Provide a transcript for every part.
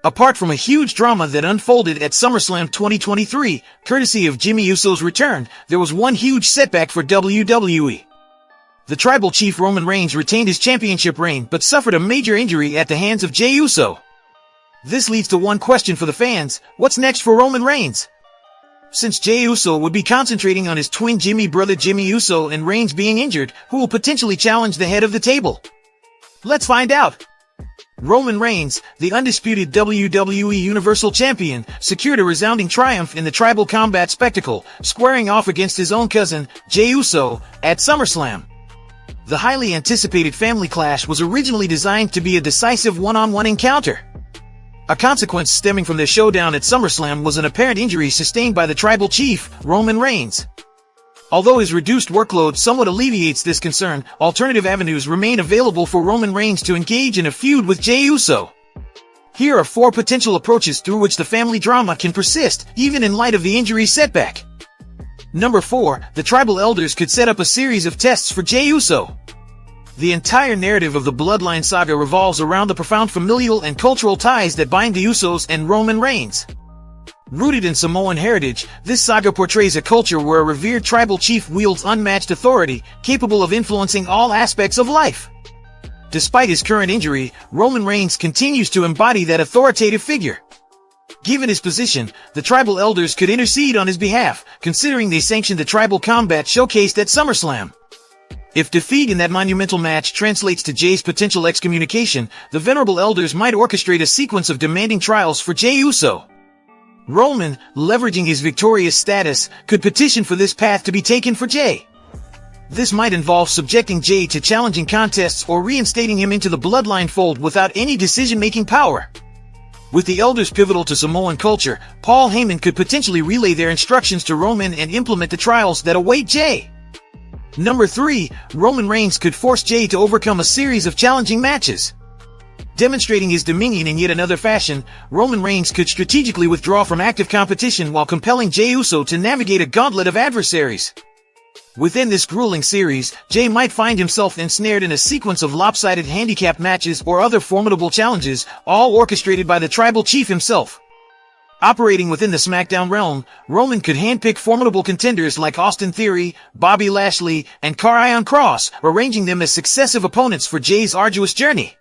Apart from a huge drama that unfolded at SummerSlam 2023, courtesy of Jey Uso's return, there was one huge setback for WWE. The Tribal Chief Roman Reigns retained his championship reign but suffered a major injury at the hands of Jey Uso. This leads to one question for the fans: what's next for Roman Reigns? Since Jey Uso would be concentrating on his twin Jimmy brother Jey Uso and Reigns being injured, who will potentially challenge the head of the table? Let's find out. Roman Reigns, the undisputed WWE Universal Champion, secured a resounding triumph in the tribal combat spectacle, squaring off against his own cousin, Jey Uso, at SummerSlam. The highly anticipated family clash was originally designed to be a decisive one-on-one encounter. A consequence stemming from their showdown at SummerSlam was an apparent injury sustained by the Tribal Chief, Roman Reigns. Although his reduced workload somewhat alleviates this concern, alternative avenues remain available for Roman Reigns to engage in a feud with Jey Uso. Here are 4 potential approaches through which the family drama can persist, even in light of the injury setback. Number 4, the tribal elders could set up a series of tests for Jey Uso. The entire narrative of the Bloodline saga revolves around the profound familial and cultural ties that bind the Usos and Roman Reigns. Rooted in Samoan heritage, this saga portrays a culture where a revered tribal chief wields unmatched authority, capable of influencing all aspects of life. Despite his current injury, Roman Reigns continues to embody that authoritative figure. Given his position, the tribal elders could intercede on his behalf, considering they sanctioned the tribal combat showcased at SummerSlam. If defeat in that monumental match translates to Jey's potential excommunication, the venerable elders might orchestrate a sequence of demanding trials for Jey Uso. Roman, leveraging his victorious status, could petition for this path to be taken for Jey. This might involve subjecting Jey to challenging contests or reinstating him into the bloodline fold without any decision-making power. With the elders pivotal to Samoan culture, Paul Heyman could potentially relay their instructions to Roman and implement the trials that await Jey. Number 3, Roman Reigns could force Jey to overcome a series of challenging matches. Demonstrating his dominion in yet another fashion, Roman Reigns could strategically withdraw from active competition while compelling Jey Uso to navigate a gauntlet of adversaries. Within this grueling series, Jey might find himself ensnared in a sequence of lopsided handicap matches or other formidable challenges, all orchestrated by the tribal chief himself. Operating within the SmackDown realm, Roman could handpick formidable contenders like Austin Theory, Bobby Lashley, and Karrion Kross, arranging them as successive opponents for Jey's arduous journey.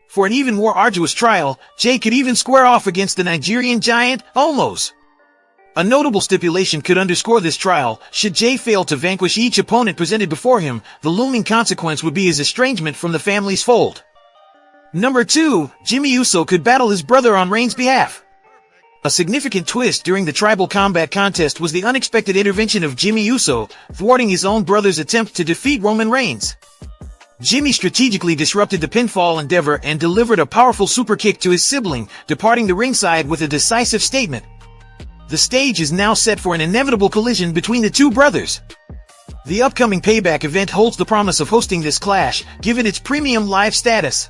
For an even more arduous trial, Jey could even square off against the Nigerian giant, Omos. A notable stipulation could underscore this trial: should Jey fail to vanquish each opponent presented before him, the looming consequence would be his estrangement from the family's fold. Number 2, Jey Uso could battle his brother on Reigns' behalf. A significant twist during the tribal combat contest was the unexpected intervention of Jey Uso, thwarting his own brother's attempt to defeat Roman Reigns. Jimmy strategically disrupted the pinfall endeavor and delivered a powerful superkick to his sibling, departing the ringside with a decisive statement. The stage is now set for an inevitable collision between the two brothers. The upcoming Payback event holds the promise of hosting this clash, given its premium live status.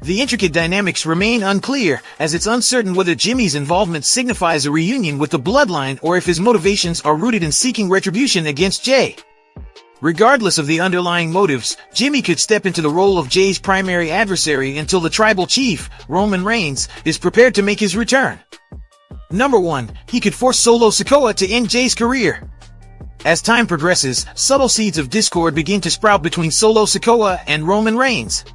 The intricate dynamics remain unclear, as it's uncertain whether Jimmy's involvement signifies a reunion with the bloodline or if his motivations are rooted in seeking retribution against Jey. Regardless of the underlying motives, Jimmy could step into the role of Jey's primary adversary until the tribal chief, Roman Reigns, is prepared to make his return. Number 1, he could force Solo Sokoa to end Jey's career. As time progresses, subtle seeds of discord begin to sprout between Solo Sokoa and Roman Reigns.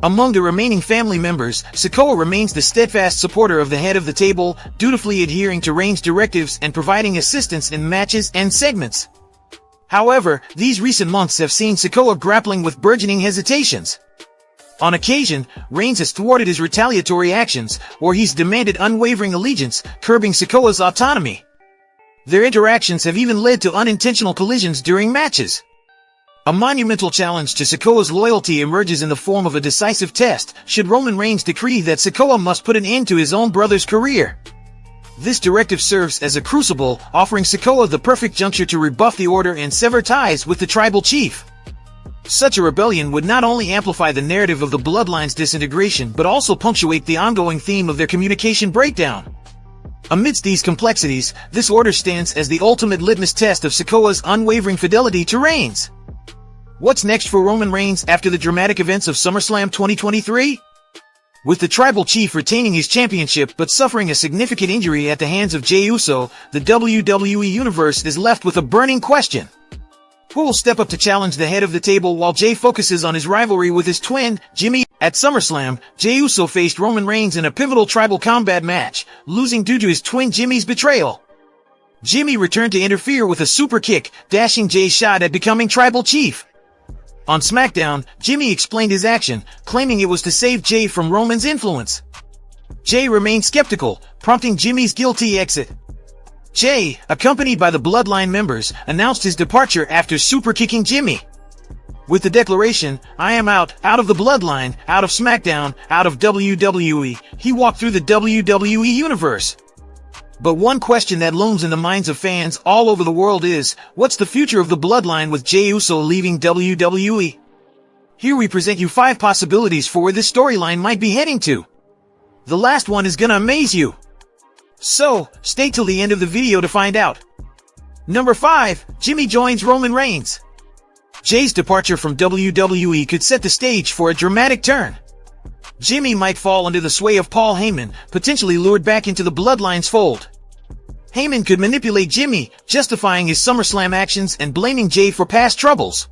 Among the remaining family members, Sokoa remains the steadfast supporter of the head of the table, dutifully adhering to Reigns' directives and providing assistance in matches and segments. However, these recent months have seen Sokoa grappling with burgeoning hesitations. On occasion, Reigns has thwarted his retaliatory actions, or he's demanded unwavering allegiance, curbing Sokoa's autonomy. Their interactions have even led to unintentional collisions during matches. A monumental challenge to Sokoa's loyalty emerges in the form of a decisive test, should Roman Reigns decree that Sokoa must put an end to his own brother's career. This directive serves as a crucible, offering Sokoa the perfect juncture to rebuff the order and sever ties with the tribal chief. Such a rebellion would not only amplify the narrative of the bloodline's disintegration but also punctuate the ongoing theme of their communication breakdown. Amidst these complexities, this order stands as the ultimate litmus test of Sokoa's unwavering fidelity to Reigns. What's next for Roman Reigns after the dramatic events of SummerSlam 2023? With the tribal chief retaining his championship but suffering a significant injury at the hands of Jey Uso, the WWE Universe is left with a burning question. Who will step up to challenge the head of the table while Jey focuses on his rivalry with his twin, Jimmy? At SummerSlam, Jey Uso faced Roman Reigns in a pivotal tribal combat match, losing due to his twin Jimmy's betrayal. Jimmy returned to interfere with a super kick, dashing Jey's shot at becoming tribal chief. On SmackDown, Jimmy explained his action, claiming it was to save Jey from Roman's influence. Jey remained skeptical, prompting Jimmy's guilty exit. Jey, accompanied by the bloodline members, announced his departure after super-kicking Jimmy. With the declaration, "I am out of the bloodline, out of SmackDown, out of WWE," he walked through the WWE Universe. But one question that looms in the minds of fans all over the world is, what's the future of the bloodline with Jey Uso leaving WWE? Here we present you 5 possibilities for where this storyline might be heading to. The last one is gonna amaze you. So, stay till the end of the video to find out. Number 5. Jimmy joins Roman Reigns. Jey's departure from WWE could set the stage for a dramatic turn. Jimmy might fall under the sway of Paul Heyman, potentially lured back into the bloodline's fold. Heyman could manipulate Jimmy, justifying his SummerSlam actions and blaming Jey for past troubles.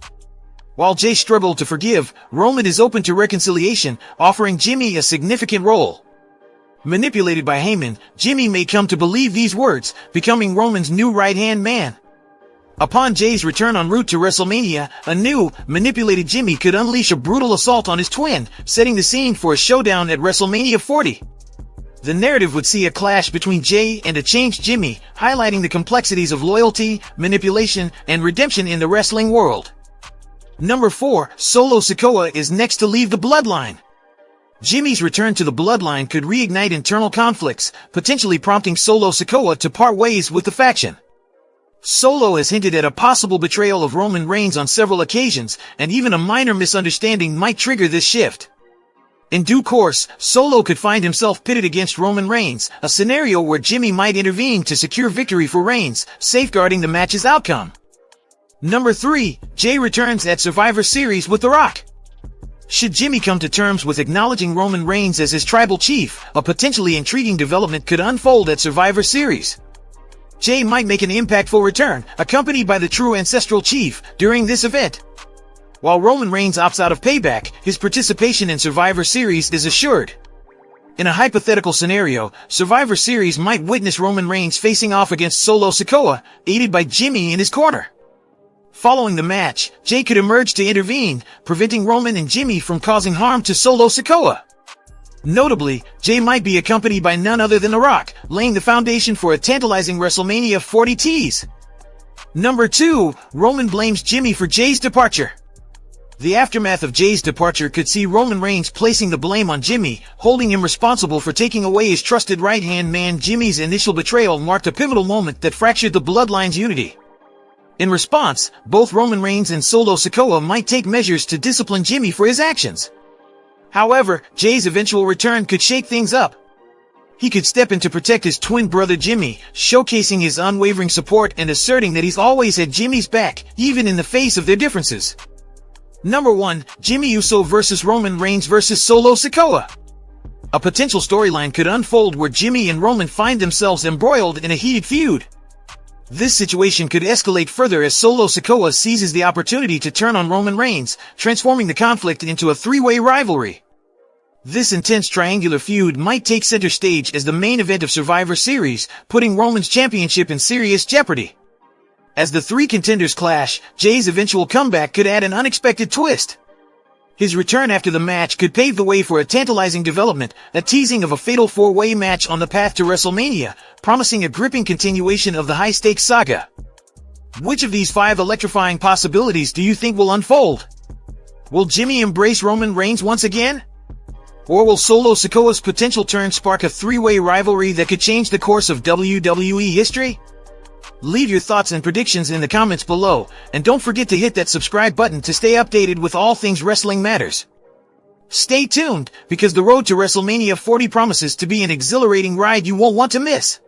While Jey struggled to forgive, Roman is open to reconciliation, offering Jimmy a significant role. Manipulated by Heyman, Jimmy may come to believe these words, becoming Roman's new right-hand man. Upon Jey's return en route to WrestleMania, a new, manipulated Jimmy could unleash a brutal assault on his twin, setting the scene for a showdown at WrestleMania 40. The narrative would see a clash between Jey and a changed Jimmy, highlighting the complexities of loyalty, manipulation, and redemption in the wrestling world. Number 4. Solo Sokoa is next to leave the bloodline. Jimmy's return to the bloodline could reignite internal conflicts, potentially prompting Solo Sokoa to part ways with the faction. Solo has hinted at a possible betrayal of Roman Reigns on several occasions, and even a minor misunderstanding might trigger this shift. In due course, Solo could find himself pitted against Roman Reigns, a scenario where Jimmy might intervene to secure victory for Reigns, safeguarding the match's outcome. Number 3. Jey returns at Survivor Series with The Rock. Should Jimmy come to terms with acknowledging Roman Reigns as his tribal chief, a potentially intriguing development could unfold at Survivor Series. Jey might make an impactful return, accompanied by the true ancestral chief, during this event. While Roman Reigns opts out of Payback, his participation in Survivor Series is assured. In a hypothetical scenario, Survivor Series might witness Roman Reigns facing off against Solo Sokoa, aided by Jimmy in his corner. Following the match, Jey could emerge to intervene, preventing Roman and Jimmy from causing harm to Solo Sokoa. Notably, Jey might be accompanied by none other than The Rock, laying the foundation for a tantalizing WrestleMania 40 tease. Number 2. Roman blames Jimmy for Jey's departure. The aftermath of Jey's departure could see Roman Reigns placing the blame on Jimmy, holding him responsible for taking away his trusted right-hand man. Jimmy's initial betrayal marked a pivotal moment that fractured the bloodline's unity. In response, both Roman Reigns and Solo Sokoa might take measures to discipline Jimmy for his actions. However, Jey's eventual return could shake things up. He could step in to protect his twin brother Jimmy, showcasing his unwavering support and asserting that he's always had Jimmy's back, even in the face of their differences. Number 1. Jey Uso vs Roman Reigns vs Solo Sokoa. A potential storyline could unfold where Jimmy and Roman find themselves embroiled in a heated feud. This situation could escalate further as Solo Sokoa seizes the opportunity to turn on Roman Reigns, transforming the conflict into a 3-way rivalry. This intense triangular feud might take center stage as the main event of Survivor Series, putting Roman's championship in serious jeopardy. As the 3 contenders clash, Jey's eventual comeback could add an unexpected twist. His return after the match could pave the way for a tantalizing development, a teasing of a fatal 4-way match on the path to WrestleMania, promising a gripping continuation of the high-stakes saga. Which of these 5 electrifying possibilities do you think will unfold? Will Jimmy embrace Roman Reigns once again? Or will Solo Sokoa's potential turn spark a 3-way rivalry that could change the course of WWE history? Leave your thoughts and predictions in the comments below, and don't forget to hit that subscribe button to stay updated with all things wrestling matters. Stay tuned, because the road to WrestleMania 40 promises to be an exhilarating ride you won't want to miss.